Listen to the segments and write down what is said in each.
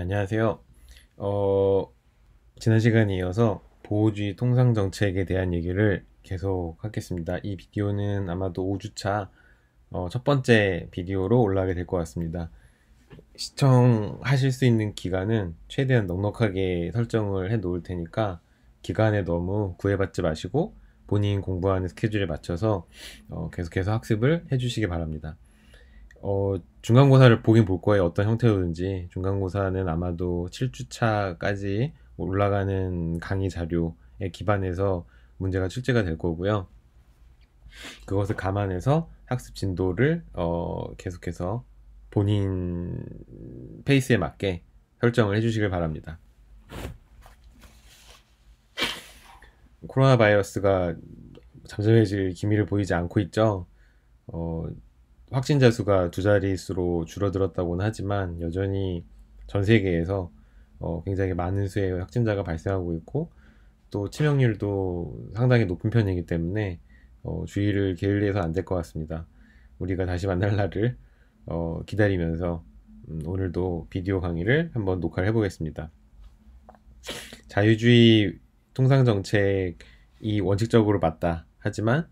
안녕하세요. 어, 지난 시간에 이어서 보호주의 통상 정책에 대한 얘기를 계속 하겠습니다. 이 비디오는 아마도 5주차 첫 번째 비디오로 올라가게 될 것 같습니다. 시청하실 수 있는 기간은 최대한 넉넉하게 설정을 해 놓을 테니까 기간에 너무 구애받지 마시고 본인 공부하는 스케줄에 맞춰서 계속해서 학습을 해주시기 바랍니다. 중간고사를 보긴 볼 거예요. 어떤 형태로든지. 중간고사는 아마도 7주차까지 올라가는 강의 자료에 기반해서 문제가 출제가 될 거고요. 그것을 감안해서 학습 진도를 계속해서 본인 페이스에 맞게 설정을 해주시길 바랍니다. 코로나 바이러스가 잠잠해질 기미를 보이지 않고 있죠. 어, 확진자 수가 두 자릿수로 줄어들었다고는 하지만 여전히 전 세계에서 굉장히 많은 수의 확진자가 발생하고 있고 또 치명률도 상당히 높은 편이기 때문에 주의를 게을리해서 안 될 것 같습니다. 우리가 다시 만날 날을 기다리면서 오늘도 비디오 강의를 한번 녹화를 해보겠습니다. 자유주의 통상정책이 원칙적으로 맞다. 하지만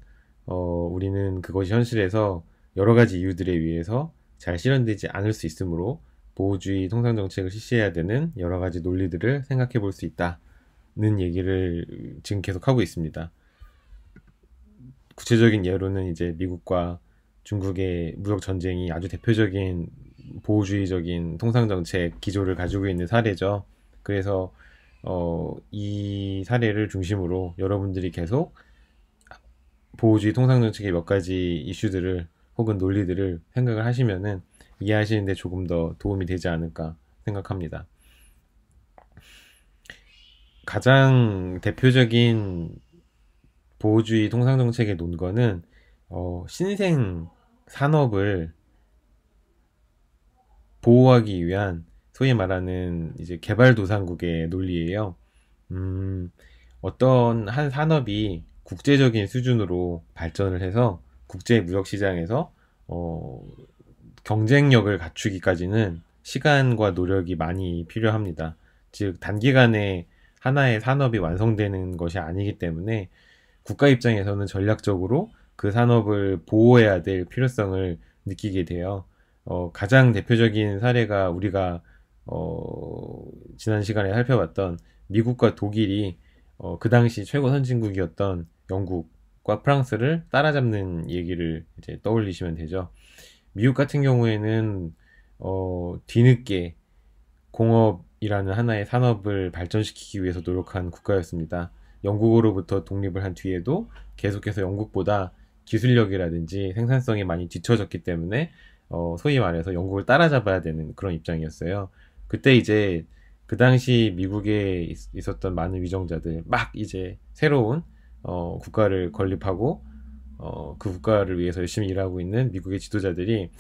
우리는 그것이 현실에서 여러 가지 이유들에 의해서 잘 실현되지 않을 수 있으므로 보호주의 통상정책을 실시해야 되는 여러 가지 논리들을 생각해 볼 수 있다는 얘기를 지금 계속 하고 있습니다. 구체적인 예로는 이제 미국과 중국의 무역 전쟁이 아주 대표적인 보호주의적인 통상정책 기조를 가지고 있는 사례죠. 그래서 이 사례를 중심으로 여러분들이 계속 보호주의 통상정책의 몇 가지 이슈들을 혹은 논리들을 생각을 하시면은 이해하시는데 조금 더 도움이 되지 않을까 생각합니다. 가장 대표적인 보호주의 통상정책의 논거는 신생 산업을 보호하기 위한 소위 말하는 이제 개발도상국의 논리예요. 어떤 한 산업이 국제적인 수준으로 발전을 해서 국제 무역 시장에서 경쟁력을 갖추기까지는 시간과 노력이 많이 필요합니다. 즉 단기간에 하나의 산업이 완성되는 것이 아니기 때문에 국가 입장에서는 전략적으로 그 산업을 보호해야 될 필요성을 느끼게 돼요. 가장 대표적인 사례가 우리가 지난 시간에 살펴봤던 미국과 독일이 그 당시 최고 선진국이었던 영국과 프랑스를 따라잡는 얘기를 이제 떠올리시면 되죠. 미국 같은 경우에는 뒤늦게 공업이라는 하나의 산업을 발전시키기 위해서 노력한 국가였습니다. 영국으로부터 독립을 한 뒤에도 계속해서 영국보다 기술력이라든지 생산성이 많이 뒤처졌기 때문에 소위 말해서 영국을 따라잡아야 되는 그런 입장이었어요. 그때 이제 그 당시 미국에 있었던 많은 위정자들 막 이제 새로운 국가를 건립하고 그 국가를 위해서 열심히 일하고 있는 미국의 지도자들이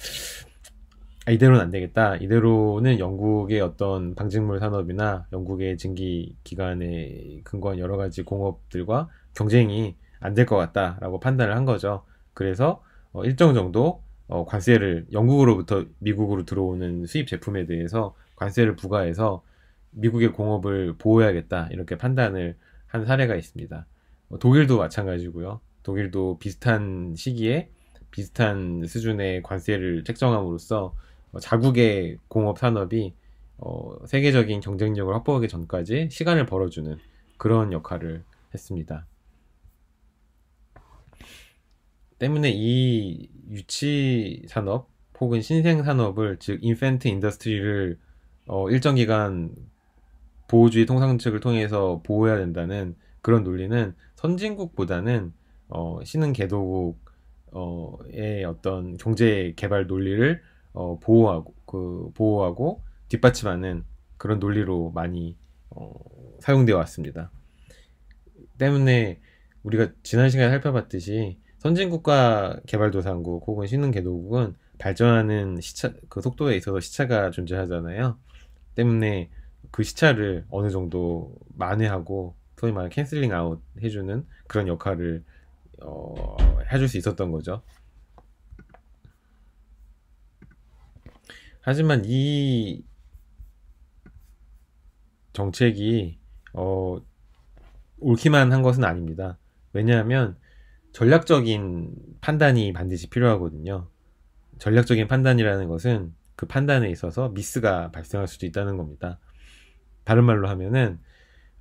이대로는 안 되겠다. 이대로는 영국의 어떤 방직물 산업이나 영국의 증기 기관에 근거한 여러 가지 공업들과 경쟁이 안 될 것 같다라고 판단을 한 거죠. 그래서 일정 정도 관세를 영국으로부터 미국으로 들어오는 수입 제품에 대해서 관세를 부과해서 미국의 공업을 보호해야겠다 이렇게 판단을 한 사례가 있습니다. 독일도 마찬가지고요. 독일도 비슷한 시기에 비슷한 수준의 관세를 책정함으로써 자국의 공업 산업이 세계적인 경쟁력을 확보하기 전까지 시간을 벌어주는 그런 역할을 했습니다. 때문에 이 유치 산업 혹은 신생 산업을 즉 인펜트 인더스트리를 일정 기간 보호주의 통상책을 통해서 보호해야 된다는 그런 논리는 선진국보다는 신흥 개도국의 어떤 경제 개발 논리를 보호하고 뒷받침하는 그런 논리로 많이 사용되어 왔습니다. 때문에 우리가 지난 시간에 살펴봤듯이 선진국가 개발도상국 혹은 신흥개도국은 발전하는 시차 그 속도에 있어서 시차가 존재하잖아요. 때문에 그 시차를 어느 정도 만회하고 소위 말하는 캔슬링 아웃 해주는 그런 역할을 해줄 수 있었던 거죠. 하지만 이 정책이 옳기만 한 것은 아닙니다. 왜냐하면 전략적인 판단이 반드시 필요하거든요. 전략적인 판단이라는 것은 그 판단에 있어서 미스가 발생할 수도 있다는 겁니다. 다른 말로 하면은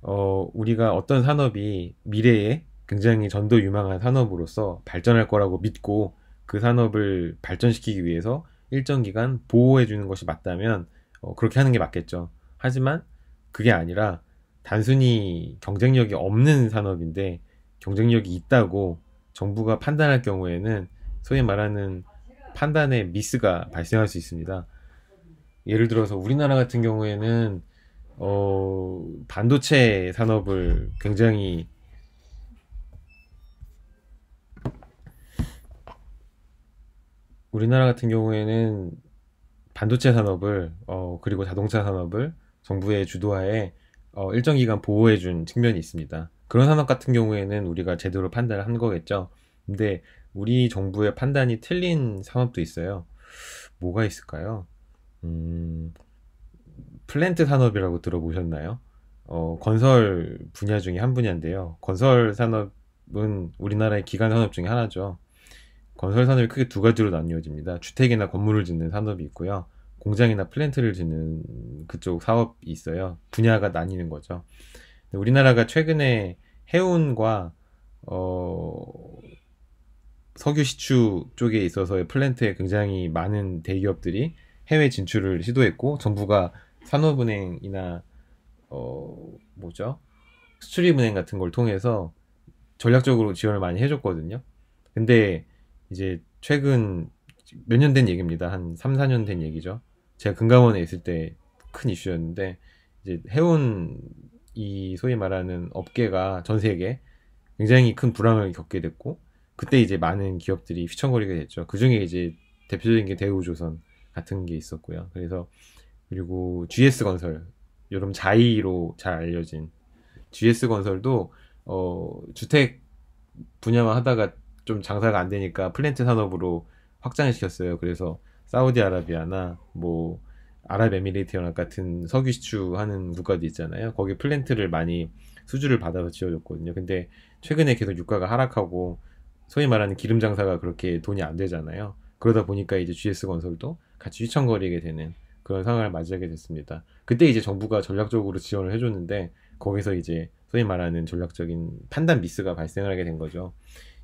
우리가 어떤 산업이 미래에 굉장히 전도 유망한 산업으로서 발전할 거라고 믿고 그 산업을 발전시키기 위해서 일정 기간 보호해 주는 것이 맞다면 그렇게 하는 게 맞겠죠. 하지만 그게 아니라 단순히 경쟁력이 없는 산업인데 경쟁력이 있다고 정부가 판단할 경우에는 소위 말하는 판단에 미스가 발생할 수 있습니다. 예를 들어서 우리나라 같은 경우에는 반도체 산업을 굉장히 우리나라 같은 경우에는 반도체 산업을 그리고 자동차 산업을 정부의 주도하에 일정 기간 보호해준 측면이 있습니다. 그런 산업 같은 경우에는 우리가 제대로 판단을 한 거겠죠. 근데 우리 정부의 판단이 틀린 산업도 있어요. 뭐가 있을까요? 음, 플랜트 산업이라고 들어보셨나요? 건설 분야 중에 한 분야인데요. 건설 산업은 우리나라의 기간 산업 중에 하나죠. 건설 산업이 크게 두 가지로 나뉘어집니다. 주택이나 건물을 짓는 산업이 있고요. 공장이나 플랜트를 짓는 그쪽 사업이 있어요. 분야가 나뉘는 거죠. 우리나라가 최근에 해운과 석유 시추 쪽에 있어서의 플랜트에 굉장히 많은 대기업들이 해외 진출을 시도했고 정부가 산업은행이나 뭐죠? 수출입은행 같은 걸 통해서 전략적으로 지원을 많이 해줬거든요. 근데 이제 최근 몇 년 된 얘기입니다. 한 3, 4년 된 얘기죠. 제가 금감원에 있을 때 큰 이슈였는데 이제 해운 이 소위 말하는 업계가 전 세계 굉장히 큰 불황을 겪게 됐고 그때 이제 많은 기업들이 휘청거리게 됐죠. 그중에 이제 대표적인 게 대우조선 같은 게 있었고요. 그래서 그리고 GS건설 요즘 자이로 잘 알려진 GS건설도 주택 분야만 하다가 좀 장사가 안 되니까 플랜트 산업으로 확장을 시켰어요. 그래서 사우디아라비아나 뭐 아랍에미리트연합 같은 석유 시추하는 국가도 있잖아요. 거기 플랜트를 많이 수주를 받아서 지어줬거든요. 근데 최근에 계속 유가가 하락하고 소위 말하는 기름 장사가 그렇게 돈이 안 되잖아요. 그러다 보니까 이제 GS건설도 같이 휘청거리게 되는 그런 상황을 맞이하게 됐습니다. 그때 이제 정부가 전략적으로 지원을 해줬는데 거기서 이제 소위 말하는 전략적인 판단 미스가 발생을 하게 된 거죠.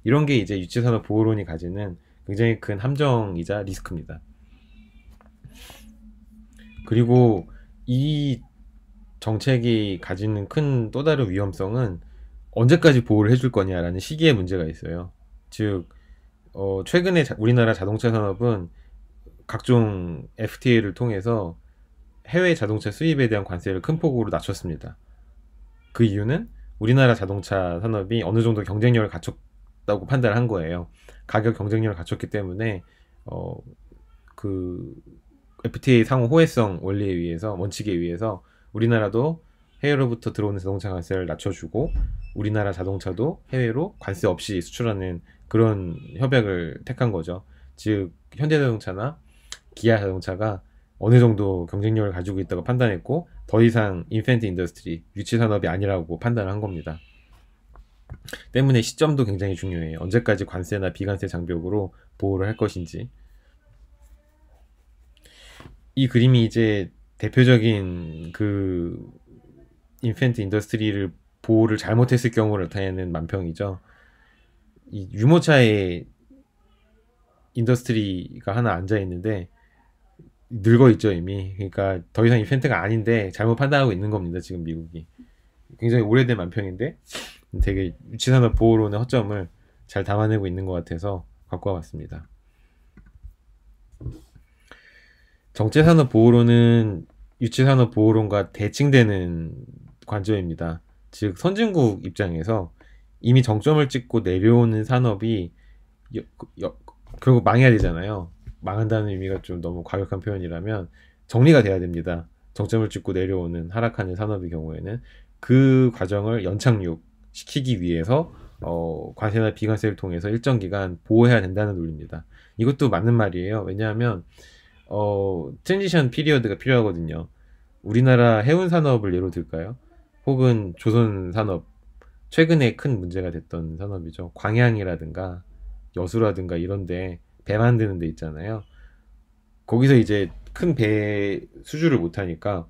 이런 게 이제 유치산업 보호론이 가지는 굉장히 큰 함정이자 리스크입니다. 그리고 이 정책이 가지는 큰 또 다른 위험성은 언제까지 보호를 해줄 거냐라는 시기의 문제가 있어요. 즉, 최근에 우리나라 자동차 산업은 각종 FTA를 통해서 해외 자동차 수입에 대한 관세를 큰 폭으로 낮췄습니다. 그 이유는 우리나라 자동차 산업이 어느 정도 경쟁력을 갖췄다고 판단을 한 거예요. 가격 경쟁력을 갖췄기 때문에 어, 그 FTA 상호 호혜성 원리에 의해서 원칙에 의해서 우리나라도 해외로부터 들어오는 자동차 관세를 낮춰주고 우리나라 자동차도 해외로 관세 없이 수출하는 그런 협약을 택한 거죠. 즉 현대자동차나 기아 자동차가 어느 정도 경쟁력을 가지고 있다고 판단했고 더 이상 인펜트 인더스트리 유치 산업이 아니라고 판단을 한 겁니다. 때문에 시점도 굉장히 중요해요. 언제까지 관세나 비관세 장벽으로 보호를 할 것인지. 이 그림이 이제 대표적인 그 인펜트 인더스트리를 보호를 잘못했을 경우를 나타내는 만평이죠. 이 유모차에 인더스트리가 하나 앉아 있는데 늙어 있죠 이미. 그러니까 더 이상 인펜트가 아닌데 잘못 판단하고 있는 겁니다 지금 미국이. 굉장히 오래된 만평인데 되게 유치산업 보호론의 허점을 잘 담아내고 있는 것 같아서 갖고 와봤습니다. 정체산업 보호론은 유치산업 보호론과 대칭되는 관점입니다. 즉 선진국 입장에서 이미 정점을 찍고 내려오는 산업이 결국 망해야 되잖아요. 망한다는 의미가 좀 너무 과격한 표현이라면 정리가 돼야 됩니다. 정점을 찍고 내려오는 하락하는 산업의 경우에는 그 과정을 연착륙 시키기 위해서 관세나 비관세를 통해서 일정 기간 보호해야 된다는 논리입니다. 이것도 맞는 말이에요. 왜냐하면 트랜지션 피리어드가 필요하거든요. 우리나라 해운 산업을 예로 들까요? 혹은 조선 산업, 최근에 큰 문제가 됐던 산업이죠. 광양이라든가 여수라든가 이런데 배 만드는 데 있잖아요. 거기서 이제 큰 배 수주를 못하니까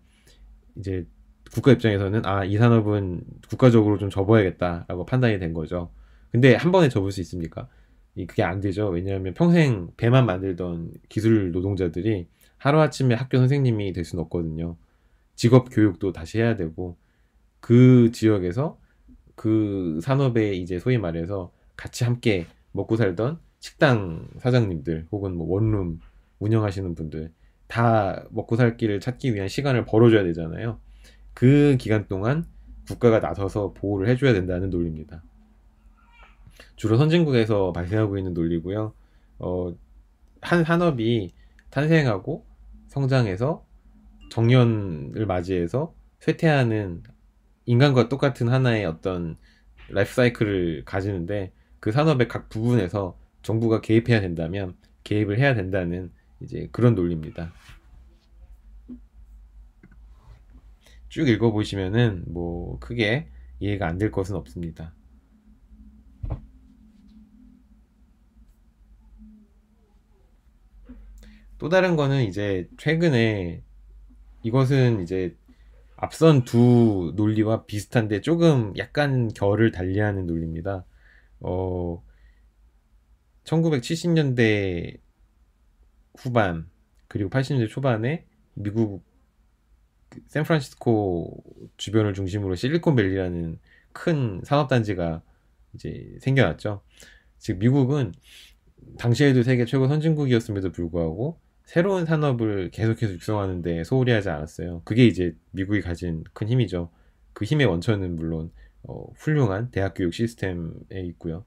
이제 국가 입장에서는 이 산업은 국가적으로 좀 접어야겠다라고 판단이 된 거죠. 근데 한 번에 접을 수 있습니까? 그게 안 되죠. 왜냐하면 평생 배만 만들던 기술 노동자들이 하루아침에 학교 선생님이 될 수는 없거든요. 직업 교육도 다시 해야 되고, 그 지역에서 그 산업에 이제 소위 말해서 같이 함께 먹고 살던 식당 사장님들 혹은 뭐 원룸 운영하시는 분들 다 먹고 살 길을 찾기 위한 시간을 벌어줘야 되잖아요. 그 기간 동안 국가가 나서서 보호를 해줘야 된다는 논리입니다. 주로 선진국에서 발생하고 있는 논리고요. 한 산업이 탄생하고 성장해서 정년을 맞이해서 쇠퇴하는 인간과 똑같은 하나의 어떤 라이프 사이클을 가지는데, 그 산업의 각 부분에서 정부가 개입해야 된다면 개입을 해야 된다는 이제 그런 논리입니다. 쭉 읽어보시면은 뭐 크게 이해가 안 될 것은 없습니다. 또 다른 거는 이제 최근에, 이것은 이제 앞선 두 논리와 비슷한데 조금 약간 결을 달리하는 논리입니다. 어, 1970년대 후반 그리고 80년대 초반에 미국 샌프란시스코 주변을 중심으로 실리콘밸리라는 큰 산업단지가 이제 생겨났죠. 즉 미국은 당시에도 세계 최고 선진국이었음에도 불구하고 새로운 산업을 계속해서 육성하는 데 소홀히 하지 않았어요. 그게 이제 미국이 가진 큰 힘이죠. 그 힘의 원천은 물론 훌륭한 대학 교육 시스템에 있고요.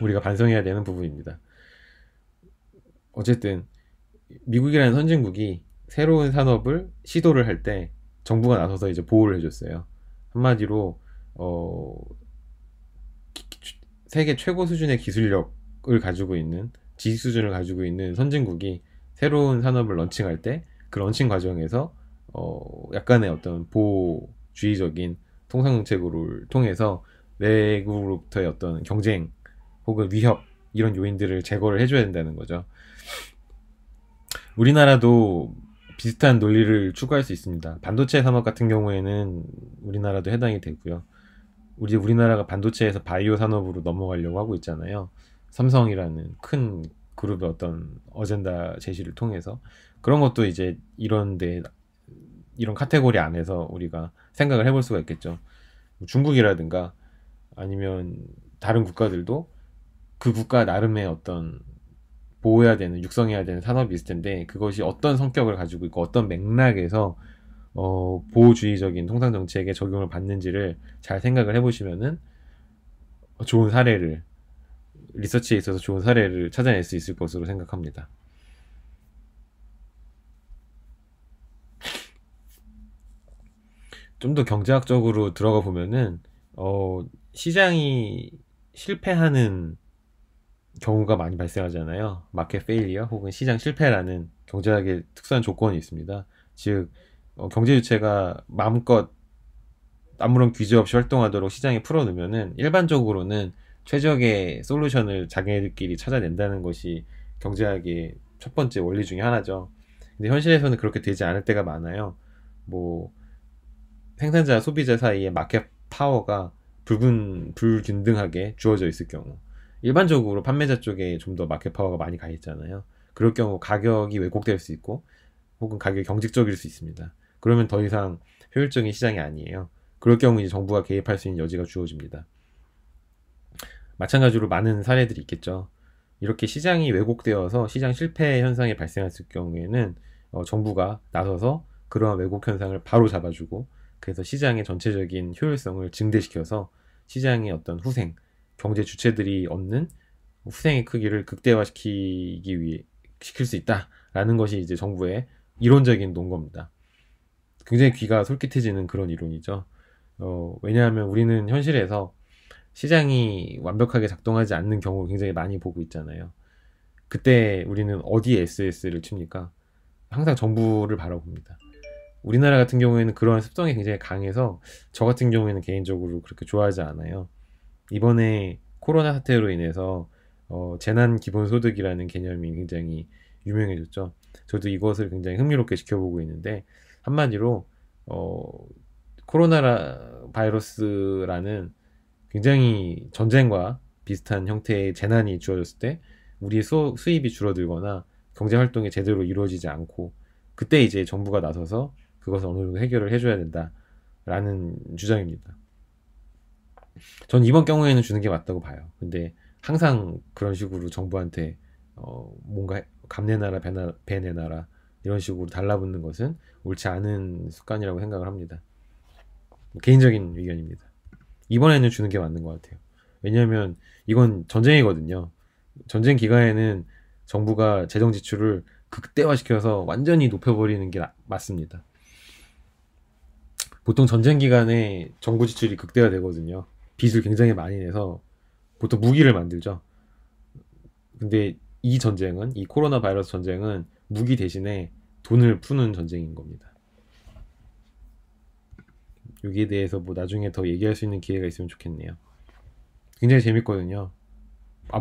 우리가 반성해야 되는 부분입니다. 어쨌든 미국이라는 선진국이 새로운 산업을 시도를 할 때 정부가 나서서 이제 보호를 해줬어요. 한마디로 세계 최고 수준의 기술력을 가지고 있는, 지식 수준을 가지고 있는 선진국이 새로운 산업을 런칭할 때 그 런칭 과정에서 약간의 어떤 보호주의적인 통상 정책을 통해서 외국으로부터의 어떤 경쟁 혹은 위협, 이런 요인들을 제거를 해줘야 된다는 거죠. 우리나라도 비슷한 논리를 추구할 수 있습니다. 반도체 산업 같은 경우에는 우리나라도 해당이 되고요. 우리나라가 반도체에서 바이오 산업으로 넘어가려고 하고 있잖아요. 삼성이라는 큰 그룹의 어떤 어젠다 제시를 통해서. 그런 것도 이제 이런 카테고리 안에서 우리가 생각을 해볼 수가 있겠죠. 중국이라든가 아니면 다른 국가들도 그 국가 나름의 어떤 보호해야 되는, 육성해야 되는 산업이 있을 텐데, 그것이 어떤 성격을 가지고 있고 어떤 맥락에서 보호주의적인 통상 정책에 적용을 받는지를 잘 생각을 해보시면은 좋은 사례를, 리서치에 있어서 좋은 사례를 찾아낼 수 있을 것으로 생각합니다. 좀 더 경제학적으로 들어가 보면은 시장이 실패하는 경우가 많이 발생하잖아요. 마켓 페일리어 혹은 시장 실패라는 경제학의 특수한 조건이 있습니다. 즉 경제 주체가 마음껏 아무런 규제 없이 활동하도록 시장에 풀어놓으면은 일반적으로는 최적의 솔루션을 자기네들끼리 찾아낸다는 것이 경제학의 첫 번째 원리 중에 하나죠. 근데 현실에서는 그렇게 되지 않을 때가 많아요. 뭐 생산자, 소비자 사이에 마켓 파워가 불균등하게 주어져 있을 경우, 일반적으로 판매자 쪽에 좀 더 마켓 파워가 많이 가 있잖아요. 그럴 경우 가격이 왜곡될 수 있고 혹은 가격이 경직적일 수 있습니다. 그러면 더 이상 효율적인 시장이 아니에요. 그럴 경우 이제 정부가 개입할 수 있는 여지가 주어집니다. 마찬가지로 많은 사례들이 있겠죠. 이렇게 시장이 왜곡되어서 시장 실패 현상이 발생했을 경우에는 정부가 나서서 그러한 왜곡 현상을 바로 잡아주고, 그래서 시장의 전체적인 효율성을 증대시켜서 시장의 어떤 후생, 경제 주체들이 얻는 후생의 크기를 극대화시키기 위해 시킬 수 있다라는 것이 이제 정부의 이론적인 논거입니다. 굉장히 귀가 솔깃해지는 그런 이론이죠. 왜냐하면 우리는 현실에서 시장이 완벽하게 작동하지 않는 경우를 굉장히 많이 보고 있잖아요. 그때 우리는 어디에 SS를 칩니까? 항상 정부를 바라봅니다. 우리나라 같은 경우에는 그런 습성이 굉장히 강해서 저 같은 경우에는 개인적으로 그렇게 좋아하지 않아요. 이번에 코로나 사태로 인해서 재난 기본소득이라는 개념이 굉장히 유명해졌죠. 저도 이것을 굉장히 흥미롭게 지켜보고 있는데 한마디로 어, 코로나 바이러스라는 굉장히 전쟁과 비슷한 형태의 재난이 주어졌을 때 우리의 수입이 줄어들거나 경제 활동이 제대로 이루어지지 않고 그때 이제 정부가 나서서 그것을 어느 정도 해결을 해줘야 된다라는 주장입니다. 전 이번 경우에는 주는 게 맞다고 봐요. 근데 항상 그런 식으로 정부한테 뭔가 감내나라 배내나라 이런 식으로 달라붙는 것은 옳지 않은 습관이라고 생각을 합니다. 개인적인 의견입니다. 이번에는 주는 게 맞는 것 같아요. 왜냐하면 이건 전쟁이거든요. 전쟁 기간에는 정부가 재정 지출을 극대화시켜서 완전히 높여버리는 게 맞습니다. 보통 전쟁 기간에 정부 지출이 극대화되거든요. 빚을 굉장히 많이 내서 보통 무기를 만들죠. 근데 이 코로나 바이러스 전쟁은 무기 대신에 돈을 푸는 전쟁인 겁니다. 여기에 대해서 뭐 나중에 더 얘기할 수 있는 기회가 있으면 좋겠네요. 굉장히 재밌거든요.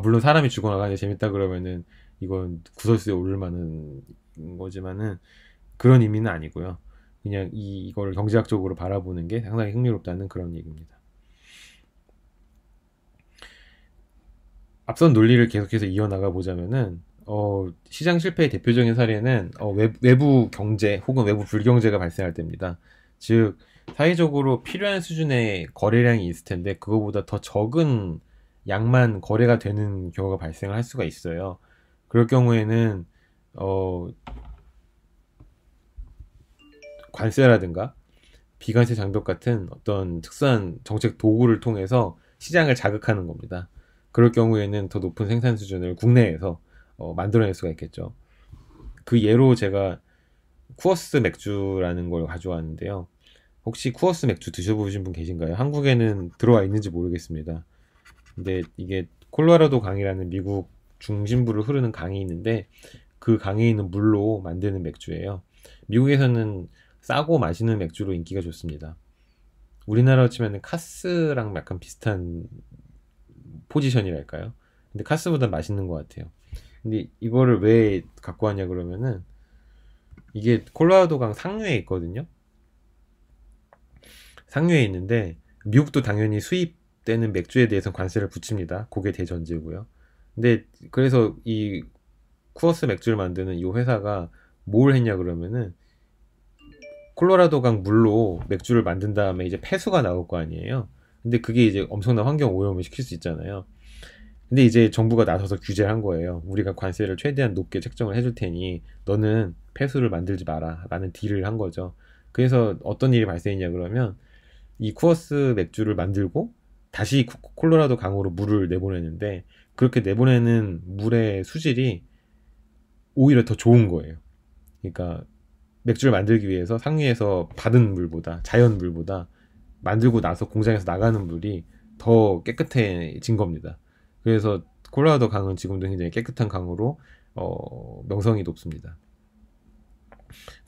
물론 사람이 죽어나가는 게 재밌다 그러면은 이건 구설수에 오를 만한 거지만은 그런 의미는 아니고요. 그냥 이거를 경제학적으로 바라보는 게 상당히 흥미롭다는 그런 얘기입니다. 앞선 논리를 계속해서 이어나가 보자면은 시장 실패의 대표적인 사례는 외부 경제 혹은 외부 불경제가 발생할 때입니다. 즉 사회적으로 필요한 수준의 거래량이 있을 텐데 그거보다 더 적은 양만 거래가 되는 경우가 발생을 할 수가 있어요. 그럴 경우에는 관세라든가 비관세 장벽 같은 어떤 특수한 정책 도구를 통해서 시장을 자극하는 겁니다. 그럴 경우에는 더 높은 생산 수준을 국내에서 만들어낼 수가 있겠죠. 그 예로 제가 쿠어스 맥주라는 걸 가져왔는데요. 혹시 쿠어스 맥주 드셔보신 분 계신가요? 한국에는 들어와 있는지 모르겠습니다. 근데 이게 콜로라도 강이라는 미국 중심부를 흐르는 강이 있는데 그 강에 있는 물로 만드는 맥주예요. 미국에서는 싸고 맛있는 맥주로 인기가 좋습니다. 우리나라로 치면 카스랑 약간 비슷한 포지션이랄까요? 근데 카스보다 맛있는 것 같아요. 근데 이거를 왜 갖고 왔냐 그러면은 이게 콜로라도강 상류에 있거든요. 상류에 있는데 미국도 당연히 수입되는 맥주에 대해서 관세를 붙입니다. 그게 대전제고요. 근데 그래서 이 쿠어스 맥주를 만드는 이 회사가 뭘 했냐 그러면은 콜로라도강 물로 맥주를 만든 다음에 이제 폐수가 나올 거 아니에요. 근데 그게 이제 엄청난 환경 오염을 시킬 수 있잖아요. 근데 이제 정부가 나서서 규제를 한 거예요. 우리가 관세를 최대한 높게 책정을 해줄 테니 너는 폐수를 만들지 마라 라는 딜을 한 거죠. 그래서 어떤 일이 발생했냐 그러면 이 쿠어스 맥주를 만들고 다시 콜로라도 강으로 물을 내보내는데 그렇게 내보내는 물의 수질이 오히려 더 좋은 거예요. 그러니까 맥주를 만들기 위해서 상류에서 받은 물보다 자연 물보다 만들고 나서 공장에서 나가는 물이 더 깨끗해진 겁니다. 그래서 콜로라도 강은 지금도 굉장히 깨끗한 강으로 명성이 높습니다.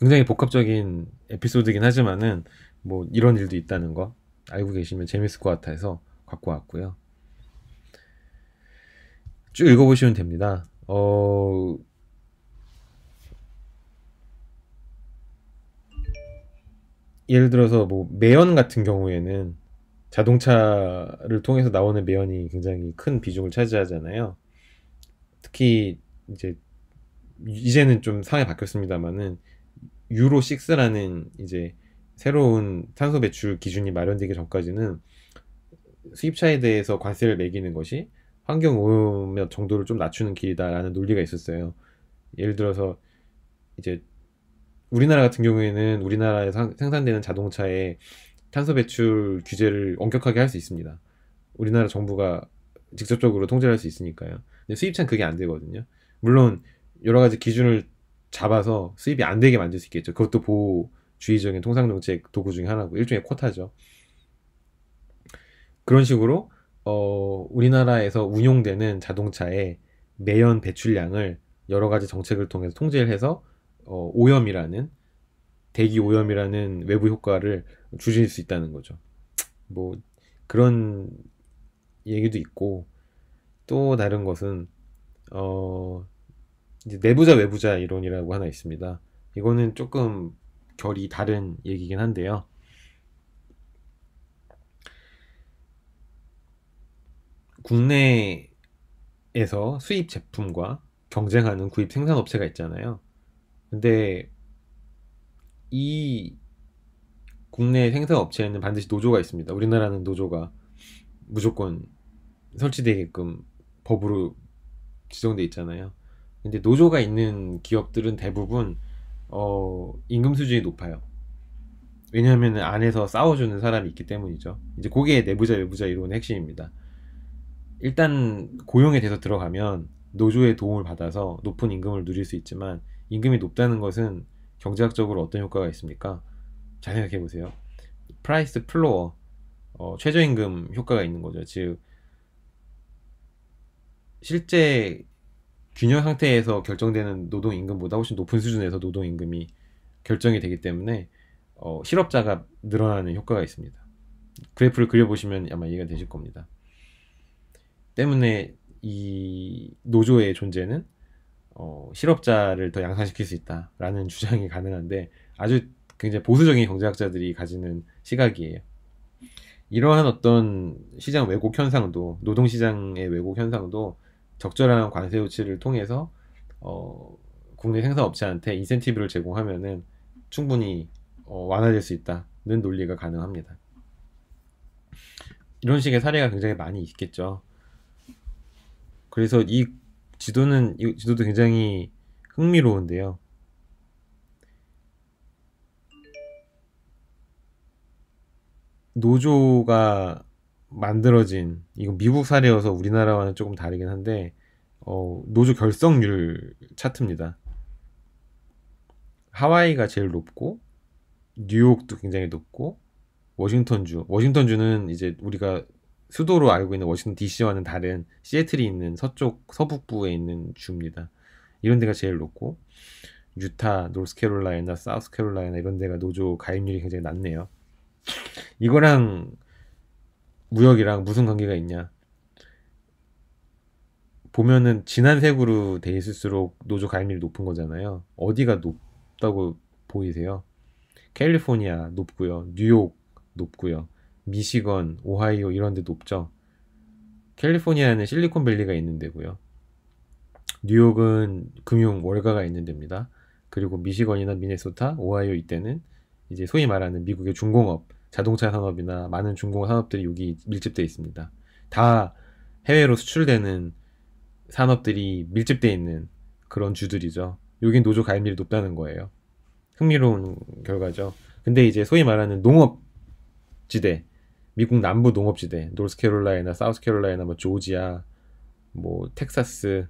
굉장히 복합적인 에피소드긴 하지만은 뭐 이런 일도 있다는 거 알고 계시면 재밌을 것 같아서 갖고 왔고요. 쭉 읽어보시면 됩니다. 예를 들어서 뭐 매연 같은 경우에는 자동차를 통해서 나오는 매연이 굉장히 큰 비중을 차지하잖아요. 특히 이제는 좀 상황이 바뀌었습니다만은 유로 6라는 이제 새로운 탄소 배출 기준이 마련되기 전까지는 수입차에 대해서 관세를 매기는 것이 환경 오염 정도를 좀 낮추는 길이다라는 논리가 있었어요. 예를 들어서 이제 우리나라 같은 경우에는 우리나라에서 생산되는 자동차에 탄소 배출 규제를 엄격하게 할 수 있습니다. 우리나라 정부가 직접적으로 통제를 할 수 있으니까요. 근데 수입차는 그게 안 되거든요. 물론 여러 가지 기준을 잡아서 수입이 안 되게 만들 수 있겠죠. 그것도 보호주의적인 통상정책 도구 중에 하나고 일종의 쿼타죠. 그런 식으로 우리나라에서 운용되는 자동차의 매연 배출량을 여러 가지 정책을 통해서 통제를 해서 오염이라는 대기 오염이라는 외부 효과를 줄일 수 있다는 거죠. 뭐 그런 얘기도 있고, 또 다른 것은 이제 내부자 외부자 이론이라고 하나 있습니다. 이거는 조금 결이 다른 얘기긴 한데요. 국내에서 수입 제품과 경쟁하는 구입 생산업체가 있잖아요. 근데 이 국내 생산업체에는 반드시 노조가 있습니다. 우리나라는 노조가 무조건 설치되게끔 법으로 지정돼 있잖아요. 근데 노조가 있는 기업들은 대부분 임금 수준이 높아요. 왜냐하면 안에서 싸워주는 사람이 있기 때문이죠. 이제 그게 내부자 외부자 이론의 핵심입니다. 일단 고용에 대해서 들어가면 노조의 도움을 받아서 높은 임금을 누릴 수 있지만, 임금이 높다는 것은 경제학적으로 어떤 효과가 있습니까? 잘 생각해 보세요. 프라이스 플로어, 최저임금 효과가 있는 거죠. 즉 실제 균형 상태에서 결정되는 노동임금보다 훨씬 높은 수준에서 노동임금이 결정이 되기 때문에 실업자가 늘어나는 효과가 있습니다. 그래프를 그려보시면 아마 이해가 되실 겁니다. 때문에 이 노조의 존재는 실업자를 더 양산시킬 수 있다라는 주장이 가능한데, 아주 굉장히 보수적인 경제학자들이 가지는 시각이에요. 이러한 어떤 시장 왜곡 현상도, 노동시장의 왜곡 현상도 적절한 관세 조치를 통해서 국내 생산업체한테 인센티브를 제공하면은 충분히 완화될 수 있다는 논리가 가능합니다. 이런 식의 사례가 굉장히 많이 있겠죠. 그래서 이 지도도 굉장히 흥미로운데요. 노조가 만들어진, 이건 미국 사례여서 우리나라와는 조금 다르긴 한데, 노조 결성률 차트입니다. 하와이가 제일 높고, 뉴욕도 굉장히 높고, 워싱턴주는 이제 우리가 수도로 알고 있는 워싱턴 DC와는 다른 시애틀이 있는 서북부에 있는 주입니다. 이런 데가 제일 높고, 유타, 노스캐롤라이나, 사우스캐롤라이나 이런 데가 노조 가입률이 굉장히 낮네요. 이거랑 무역이랑 무슨 관계가 있냐? 보면은 진한 색으로 돼 있을수록 노조 가입률이 높은 거잖아요. 어디가 높다고 보이세요? 캘리포니아 높고요. 뉴욕 높고요. 미시건, 오하이오 이런 데 높죠. 캘리포니아는 실리콘밸리가 있는 데고요. 뉴욕은 금융 월가가 있는 데입니다. 그리고 미시건이나 미네소타, 오하이오 이때는 이제 소위 말하는 미국의 중공업, 자동차 산업이나 많은 중공업 산업들이 여기 밀집되어 있습니다. 다 해외로 수출되는 산업들이 밀집되어 있는 그런 주들이죠. 여긴 노조 가입률이 높다는 거예요. 흥미로운 결과죠. 근데 이제 소위 말하는 농업지대, 미국 남부 농업지대, 노스캐롤라이나, 사우스캐롤라이나, 뭐 조지아, 뭐 텍사스,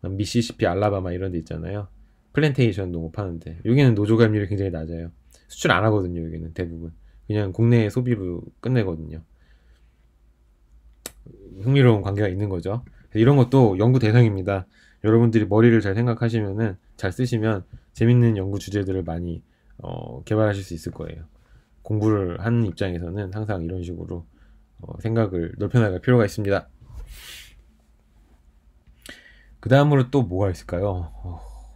미시시피, 알라바마 이런 데 있잖아요. 플랜테이션 농업하는데 여기는 노조 가입률이 굉장히 낮아요. 수출 안 하거든요. 여기는 대부분 그냥 국내 소비로 끝내거든요. 흥미로운 관계가 있는 거죠. 이런 것도 연구 대상입니다. 여러분들이 머리를 잘 생각하시면은, 잘 쓰시면 재밌는 연구 주제들을 많이 개발하실 수 있을 거예요. 공부를 하는 입장에서는 항상 이런 식으로 생각을 넓혀나갈 필요가 있습니다. 그 다음으로 또 뭐가 있을까요?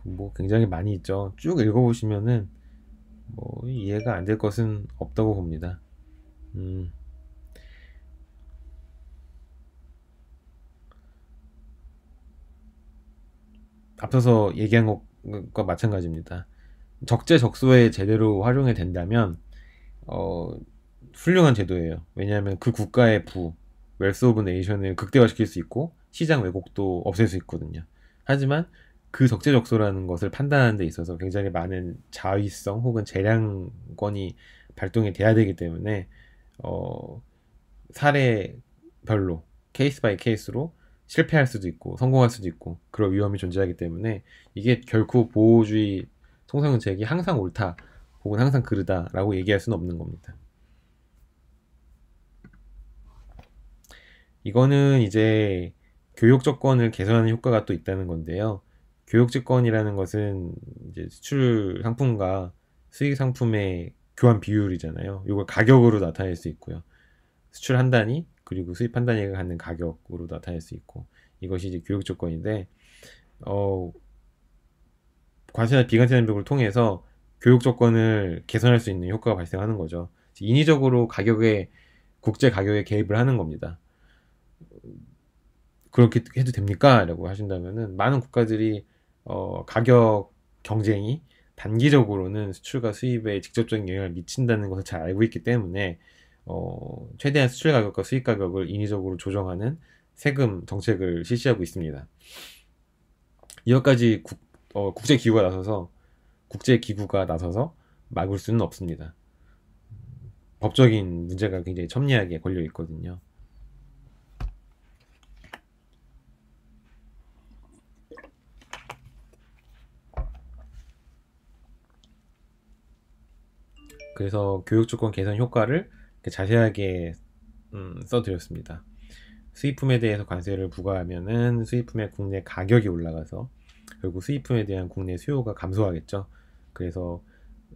뭐 굉장히 많이 있죠. 쭉 읽어보시면은 뭐 이해가 안 될 것은 없다고 봅니다. 앞서서 얘기한 것과 마찬가지입니다. 적재적소에 제대로 활용이 된다면 훌륭한 제도예요. 왜냐하면 그 국가의 웰스 오브 네이션을 극대화시킬 수 있고 시장 왜곡도 없앨 수 있거든요. 하지만 그 적재적소라는 것을 판단하는 데 있어서 굉장히 많은 자위성 혹은 재량권이 발동이 돼야 되기 때문에 사례별로 케이스 바이 케이스로 실패할 수도 있고 성공할 수도 있고 그런 위험이 존재하기 때문에, 이게 결코 보호주의 통상정책이 항상 옳다 혹은 항상 그르다라고 얘기할 수는 없는 겁니다. 이거는 이제 교육 조건을 개선하는 효과가 또 있다는 건데요. 교육 조건이라는 것은 이제 수출 상품과 수익 상품의 교환 비율이잖아요. 이걸 가격으로 나타낼 수 있고요. 수출 한 단위 그리고 수입 한 단위가 갖는 가격으로 나타낼 수 있고, 이것이 이제 교육 조건인데, 관세나 비관세 장벽을 통해서 교육 조건을 개선할 수 있는 효과가 발생하는 거죠. 인위적으로 국제 가격에 개입을 하는 겁니다. 그렇게 해도 됩니까? 라고 하신다면은, 많은 국가들이 가격 경쟁이 단기적으로는 수출과 수입에 직접적인 영향을 미친다는 것을 잘 알고 있기 때문에 최대한 수출 가격과 수입 가격을 인위적으로 조정하는 세금 정책을 실시하고 있습니다. 이것까지 국제기구가 나서서 막을 수는 없습니다. 법적인 문제가 굉장히 첨예하게 걸려 있거든요. 그래서 교육조건 개선 효과를 자세하게 써드렸습니다. 수입품에 대해서 관세를 부과하면은 수입품의 국내 가격이 올라가서 결국 수입품에 대한 국내 수요가 감소하겠죠. 그래서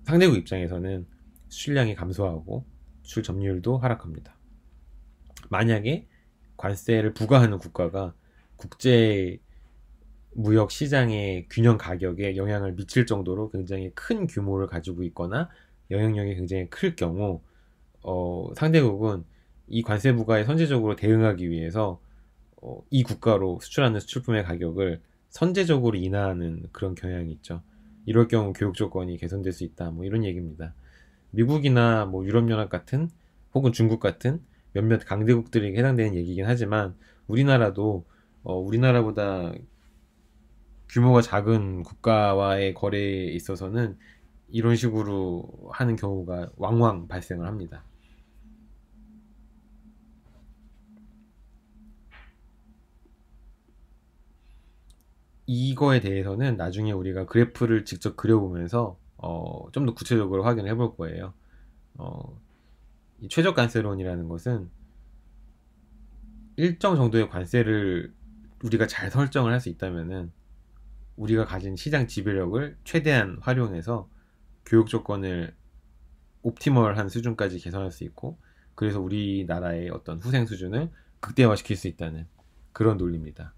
상대국 입장에서는 수출량이 감소하고 수출 점유율도 하락합니다. 만약에 관세를 부과하는 국가가 국제 무역 시장의 균형 가격에 영향을 미칠 정도로 굉장히 큰 규모를 가지고 있거나 영향력이 굉장히 클 경우, 상대국은 이 관세 부과에 선제적으로 대응하기 위해서 이 국가로 수출하는 수출품의 가격을 선제적으로 인하하는 그런 경향이 있죠. 이럴 경우 교육 조건이 개선될 수 있다, 뭐 이런 얘기입니다. 미국이나 뭐 유럽연합 같은 혹은 중국 같은 몇몇 강대국들에게 해당되는 얘기긴 하지만, 우리나라도 우리나라보다 규모가 작은 국가와의 거래에 있어서는 이런 식으로 하는 경우가 왕왕 발생을 합니다. 이거에 대해서는 나중에 우리가 그래프를 직접 그려보면서 좀 더 구체적으로 확인을 해볼 거예요. 이 최저관세론이라는 것은 일정 정도의 관세를 우리가 잘 설정을 할 수 있다면은 우리가 가진 시장 지배력을 최대한 활용해서 교육 조건을 옵티멀한 수준까지 개선할 수 있고, 그래서 우리나라의 어떤 후생 수준을 극대화시킬 수 있다는 그런 논리입니다.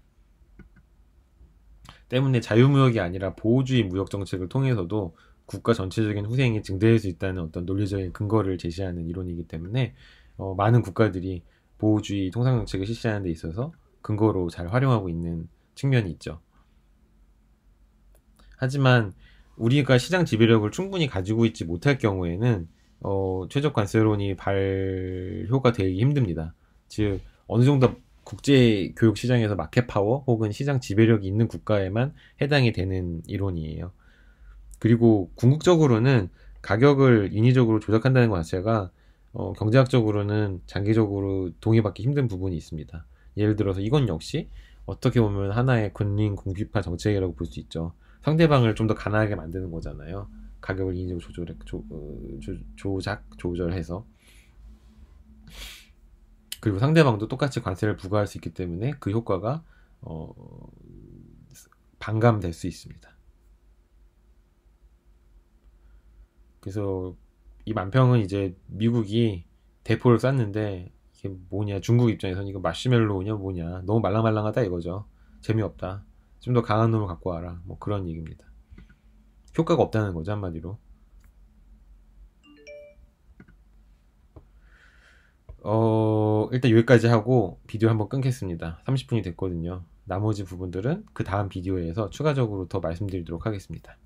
때문에 자유무역이 아니라 보호주의 무역 정책을 통해서도 국가 전체적인 후생이 증대할 수 있다는 어떤 논리적인 근거를 제시하는 이론이기 때문에 많은 국가들이 보호주의 통상 정책을 실시하는 데 있어서 근거로 잘 활용하고 있는 측면이 있죠. 하지만 우리가 시장 지배력을 충분히 가지고 있지 못할 경우에는 최저 관세론이 발효가 되기 힘듭니다. 즉 어느 정도 국제 교육 시장에서 마켓 파워 혹은 시장 지배력이 있는 국가에만 해당이 되는 이론이에요. 그리고 궁극적으로는 가격을 인위적으로 조작한다는 것 자체가 경제학적으로는 장기적으로 동의받기 힘든 부분이 있습니다. 예를 들어서 이건 역시 어떻게 보면 하나의 군린 궁핍화 정책이라고 볼 수 있죠. 상대방을 좀 더 가난하게 만드는 거잖아요. 가격을 인위적으로 조절해서. 그리고 상대방도 똑같이 관세를 부과할 수 있기 때문에 그 효과가 반감될 수 있습니다. 그래서 이 만평은 이제 미국이 대포를 쐈는데 이게 뭐냐, 중국 입장에서는 이거 마시멜로우냐 뭐냐, 너무 말랑말랑하다 이거죠. 재미없다, 좀 더 강한 놈을 갖고 와라, 뭐 그런 얘기입니다. 효과가 없다는 거죠, 한마디로. 일단 여기까지 하고 비디오 한번 끊겠습니다. 30분이 됐거든요. 나머지 부분들은 그 다음 비디오에서 추가적으로 더 말씀드리도록 하겠습니다.